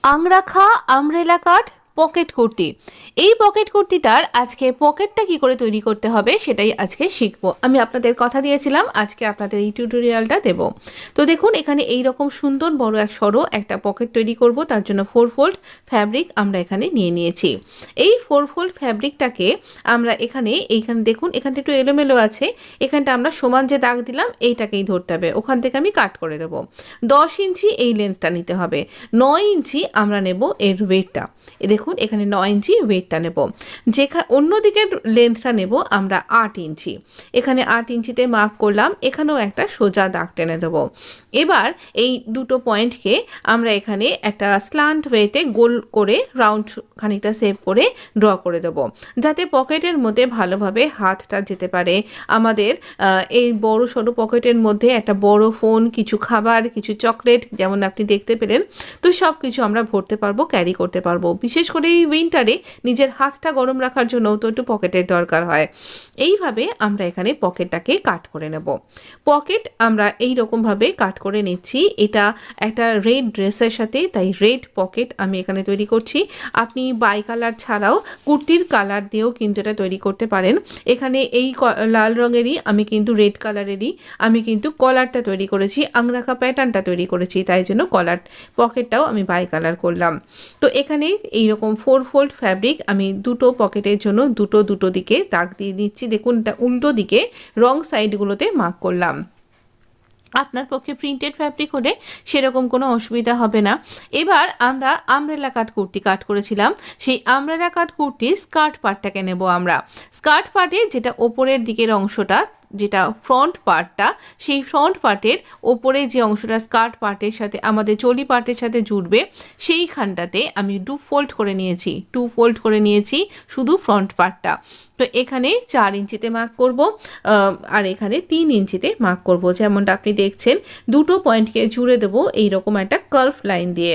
Angrakha umbrella কাট pocket kurti. এই pocket কুর্তিটার আজকে পকেটটা কি করে তৈরি করতে হবে সেটাই আজকে শিখবো। আমি আপনাদের কথা দিয়েছিলাম আজকে আপনাদের এই টিউটোরিয়ালটা দেব। তো দেখুন এখানে এই রকম সুন্দর বড় এক সরো একটা পকেট তৈরি করব, তার জন্য 4 ফোল্ড ফ্যাব্রিক আমরা এখানে নিয়ে নিয়েছি। এই 4 ফোল্ড ফ্যাব্রিকটাকে আমরা এইখানে দেখুন এখানটা একটু এলোমেলো আছে, এখানটা আমরা সমান যে দাগ দিলাম এইটাকেই ধরতে হবে, ওখান থেকে আমি কাট করে দেবো। 10 ইঞ্চি এই লেন্থটা নিতে হবে, 9 ইঞ্চি আমরা নেব এর ওয়েটটা। দেখুন এখানে 9 ইঞ্চি ওয়েটটা নেব, অন্যদিকের লেন্থটা নেব আমরা 8 ইঞ্চি। এখানে 8 ইঞ্চিতে মার্ক করলাম, এখানেও একটা সোজা দাগ টেনে দেবো। এবার এই দুটো পয়েন্টকে আমরা এখানে একটা স্ল্যান্ট ওয়েতে গোল করে রাউন্ড খানিকটা সেভ করে ড্র করে দেবো, যাতে পকেটের মধ্যে ভালোভাবে হাতটা যেতে পারে। আমাদের এই বড় সড়ো পকেটের মধ্যে একটা বড় ফোন, কিছু খাবার, কিছু চকলেট যেমন আপনি দেখতে পেলেন, তো সব কিছু আমরা ভরতে পারবো, ক্যারি করতে পারবো। বিশেষ করে এই উইন্টারে নিজের হাতটা গরম রাখার জন্য তো একটু পকেটের দরকার হয়। এইভাবে আমরা এখানে পকেটটাকে কাট করে নেব। পকেট আমরা এই রকমভাবে কাট করে নিচ্ছি। এটা একটা রেড ড্রেসের সাথে, তাই রেড পকেট আমি এখানে তৈরি করছি। আপনি বাই কালার ছাড়াও কুর্তির কালার দিয়েও কিন্তু এটা তৈরি করতে পারেন। এখানে এই লাল রঙেরই আমি কিন্তু রেড কালারেরই আমি কিন্তু কলারটা তৈরি করেছি, আংরাখা প্যাটার্নটা তৈরি করেছি, তাই জন্য কলার পকেটটাও আমি বাই কালার করলাম। তো এখানে এইরকম 4 ফোল্ড ফ্যাব্রিক আমি দুটো পকেটের জন্য দুটো দিকে দাগ দিয়ে দিচ্ছি। দেখুন এটা উল্টো দিকে রং সাইডগুলোতে মার্ক করলাম। আপনার পক্ষে প্রিন্টেড ফ্যাব্রিক হলে সেরকম কোনো অসুবিধা হবে না। এবার আমরা আমব্রেলা কাট কুর্তি কাট করেছিলাম, সেই আমব্রেলা কাট কুর্তির স্কার্ট পার্টটাকে নেব আমরা। স্কার্ট পার্টে যেটা ওপরের দিকের অংশটা, যেটা ফ্রন্ট পার্টটা, সেই ফ্রন্ট পার্টের ওপরে যে অংশটা স্কার্ট পার্টের সাথে আমাদের চলি পার্টের সাথে জুড়বে, সেইখানটাতে আমি 2 ফোল্ড করে নিয়েছি, 2 ফোল্ড করে নিয়েছি শুধু ফ্রন্ট পার্টটা। তো এখানে 4 ইঞ্চিতে মার্ক করব, আর এখানে 3 ইঞ্চিতে মার্ক করব। যেমনটা আপনি দেখছেন দুটো পয়েন্টকে জুড়ে দেবো এইরকম একটা কার্ভ লাইন দিয়ে।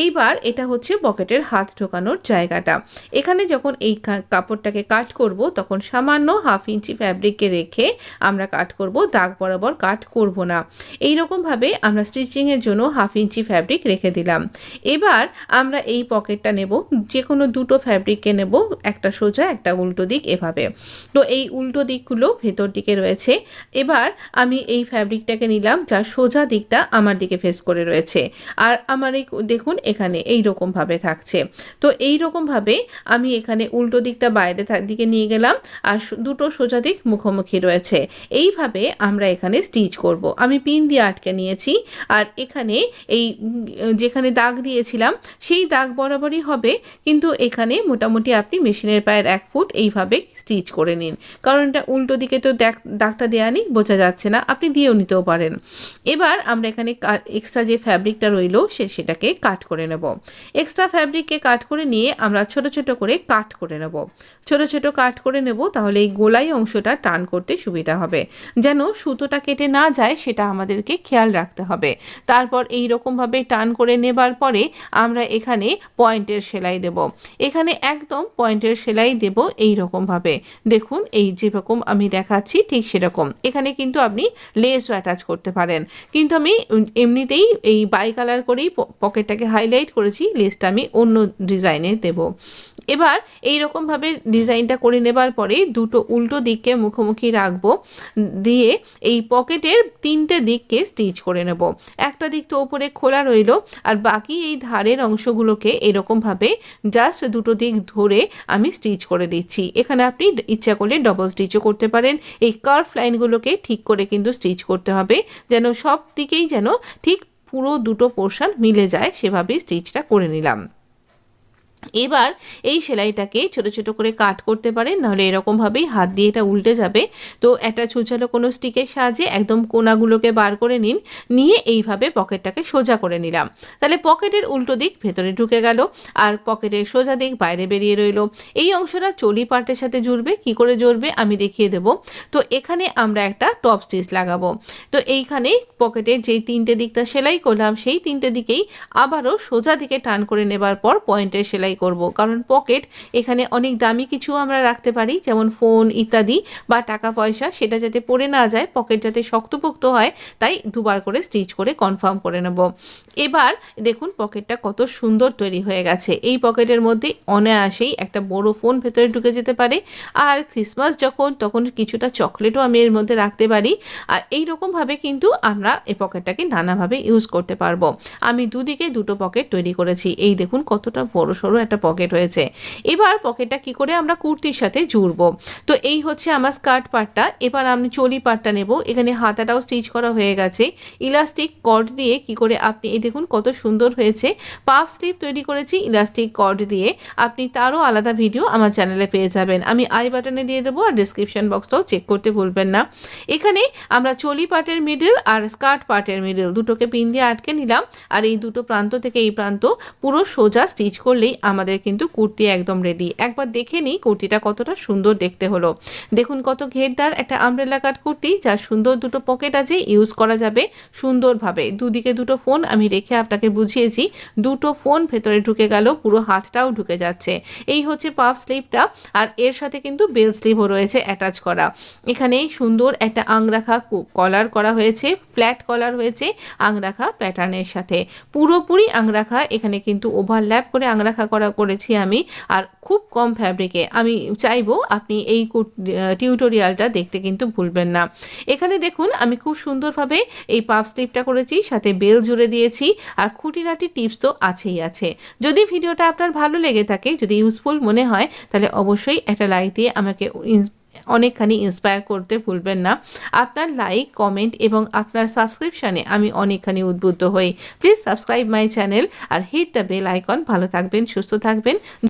এইবার এটা হচ্ছে পকেটের হাত ঢোকানোর জায়গাটা। এখানে যখন এই কাপড়টাকে কাট করব তখন সামান্য 1/2 ইঞ্চি ফ্যাব্রিককে রেখে আমরা কাট করব, দাগ বরাবর কাট করব না। এইরকমভাবে আমরা স্টিচিংয়ের জন্য 1/2 ইঞ্চি ফ্যাব্রিক রেখে দিলাম। এবার আমরা এই পকেটটা নেব, যে কোনো দুটো ফ্যাব্রিককে নেব, একটা সোজা একটা উল্টো দিক এভাবে। তো এই উল্টো দিকগুলো ভেতর দিকে রয়েছে। এবার আমি এই ফ্যাব্রিকটাকে নিলাম যার সোজা দিকটা আমার দিকে ফেস করে রয়েছে, আর আমার এই দেখুন এখানে এই রকমভাবে থাকছে। তো এই রকমভাবে আমি এখানে উল্টো দিকটা বাইরে দিকে নিয়ে গেলাম, আর দুটো সোজা দিক মুখোমুখি রয়েছে। এইভাবে আমরা এখানে স্টিচ করব। আমি পিন দিয়ে আটকে নিয়েছি, আর এখানে এই যেখানে দাগ দিয়েছিলাম সেই দাগ বরাবরই হবে, কিন্তু এখানে মোটামুটি আপনি মেশিনের পায়ের 1 ফুট এইভাবে স্টিচ করে নিন, কারণ এটা উল্টো দিকে তো দাগটা দেওয়া নেই, বোঝা যাচ্ছে না, আপনি দিয়েও নিতেও পারেন। এবার আমরা এখানে এক্সট্রা যে ফ্যাব্রিকটা রইল সেটাকে কাট করে নেব। এক্সট্রা ফ্যাব্রিককে কাট করে নিয়ে আমরা ছোট ছোট করে কাট করে নেব, ছোট ছোট কাট করে নেব, তাহলে এই গোলাই অংশটা টান করতে সুবিধা হবে। যেন সুতোটা কেটে না যায় সেটা আমাদেরকে খেয়াল রাখতে হবে। তারপর এই রকমভাবে টান করে নেবার পরে আমরা এখানে পয়েন্টের সেলাই দেব। এখানে একদম পয়েন্টের সেলাই দেব এই রকমভাবে। দেখুন এই যেরকম আমি দেখাচ্ছি ঠিক সেরকম। এখানে কিন্তু আপনি লেসও অ্যাটাচ করতে পারেন, কিন্তু আমি এমনিতেই এই বাই কালার করেই পকেটটাকে হাইলাইট করেছি, লেসটা আমি অন্য ডিজাইনে দেব। এবার এই রকমভাবে ডিজাইনটা করে নেবার পরে দুটো উল্টো দিককে মুখোমুখি রাখবো, দিয়ে এই পকেটের 3টে দিককে স্টিচ করে নেব। একটা দিক তো ওপরে খোলা রইল, আর বাকি এই ধারের অংশগুলোকে এরকমভাবে জাস্ট দুটো দিক ধরে আমি স্টিচ করে দিচ্ছি। এখানে আপনি ইচ্ছা করলে ডবল স্টিচও করতে পারেন। এই কার্ভ লাইনগুলোকে ঠিক করে কিন্তু স্টিচ করতে হবে, যেন সব দিকেই যেন ঠিক পুরো দুটো পোর্শন মিলে যায়, সেভাবেই স্টিচটা করে নিলাম। এবার এই সেলাইটাকে ছোট ছোট করে কাট করতে পারেন, নাহলে এরকমভাবেই হাত দিয়ে এটা উল্টে যাবে। তো একটা ছুঁচালো কোনো স্টিকের সাহায্যে একদম কোনাগুলোকে বার করে নিন, নিয়ে এইভাবে পকেটটাকে সোজা করে নিলাম। তাহলে পকেটের উল্টো দিক ভেতরে ঢুকে গেল, আর পকেটের সোজা দিক বাইরে বেরিয়ে রইল। এই অংশটা চলি পার্টের সাথে জুড়বে। কি করে জুড়বে আমি দেখিয়ে দেব। তো এখানে আমরা একটা টপ স্টিচ লাগাবো। তো এইখানে পকেটের যেই 3টে দিকটা সেলাই করলাম সেই 3টে দিকেই আবারও সোজা দিকে টান করে নেবার পর পয়েন্টের সেলাই সেলাই করব, কারণ পকেট এখানে অনেক দামি কিছু আমরা রাখতে পারি, যেমন ফোন ইত্যাদি বা টাকা পয়সা, সেটা যাতে পড়ে না যায়, পকেট যাতে শক্তপোক্ত হয়, তাই দুবার করে স্টিচ করে কনফার্ম করে নেব। এবার দেখুন পকেটটা কত সুন্দর তৈরি হয়ে গেছে। এই পকেটের মধ্যে অনায়াসেই একটা বড় ফোন ভেতরে ঢুকে যেতে পারে, আর ক্রিসমাস যখন তখন কিছুটা চকলেটও আমি এর মধ্যে রাখতে পারি। আর এইরকমভাবে কিন্তু আমরা এই পকেটটাকে নানাভাবে ইউজ করতে পারবো। আমি দুদিকে দুটো পকেট তৈরি করেছি। এই দেখুন কতটা বড় সড়ো একটা পকেট হয়েছে। এবার পকেটটা কি করে আমরা কুর্তির সাথে জুড়বো। তো এই হচ্ছে আমার স্কার্ট পার্টটা। এবার আমি চলি পার্টটা নেব। এখানে হাতাটাও স্টিচ করা হয়ে গেছে। ইলাস্টিক কর্ড দিয়ে কি করে আপনি এই দেখুন কত সুন্দর হয়েছে। পাফ স্লিভ তৈরি করেছি ইলাস্টিক কর্ড দিয়ে। আপনি তারও আলাদা ভিডিও আমার চ্যানেলে পেয়ে যাবেন, আমি আই বাটনে দিয়ে দেবো, আর ডিসক্রিপশন বক্সটাও চেক করতে ভুলবেন না। এখানে আমরা চলি পার্টের মিডল আর স্কার্ট পার্টের মিডল দুটোকে পিন দিয়ে আটকে নিলাম, আর এই দুটো প্রান্ত থেকে এই প্রান্ত পুরো সোজা স্টিচ করলেই আমাদের কিন্তু কুর্তি একদম রেডি। একবার দেখে নিই কুর্তিটা কতটা সুন্দর দেখতে হলো। দেখুন কত ঘেরদার একটা আমব্রেলা কাট কুর্তি, যার সুন্দর দুটো পকেট আছে, ইউজ করা যাবে সুন্দরভাবে। দুদিকে দুটো ফোন আমি রেখে আপনাকে বুঝিয়েছি, দুটো ফোন ভেতরে ঢুকে গেল, পুরো হাতটাও ঢুকে যাচ্ছে। এই হচ্ছে পাফ স্লিভটা, আর এর সাথে কিন্তু বেল স্লিভও রয়েছে অ্যাটাচ করা। এখানে সুন্দর একটা আংরাখা কলার করা হয়েছে, ফ্ল্যাট কলার হয়েছে আংরাখা প্যাটার্নের সাথে, পুরোপুরি আংরাখা। এখানে কিন্তু ওভারল্যাপ করে আংরাখা করেছি আমি, আর খুব কম ফ্যাব্রিকে। আমি চাইবো আপনি এই টিউটোরিয়ালটা দেখতে কিন্তু ভুলবেন না। এখানে দেখুন আমি খুব সুন্দরভাবে এই পাফ স্লিভটা করেছি, সাথে বেল জুড়ে দিয়েছি, আর খুঁটিনাটি টিপস তো আছেই আছে। যদি ভিডিওটা আপনার ভালো লেগে থাকে, যদি ইউজফুল মনে হয়, তাহলে অবশ্যই একটা লাইক দিয়ে আমাকে অনেকখানি ইন্সপায়ার করতে ভুলবেন না। আপনার লাইক, কমেন্ট এবং আপনার সাবস্ক্রিপশানে আমি অনেকখানি উদ্বুদ্ধ হই। প্লিজ সাবস্ক্রাইব মাই চ্যানেল আর হিট দ্য বেল আইকন। ভালো থাকবেন, সুস্থ থাকবেন।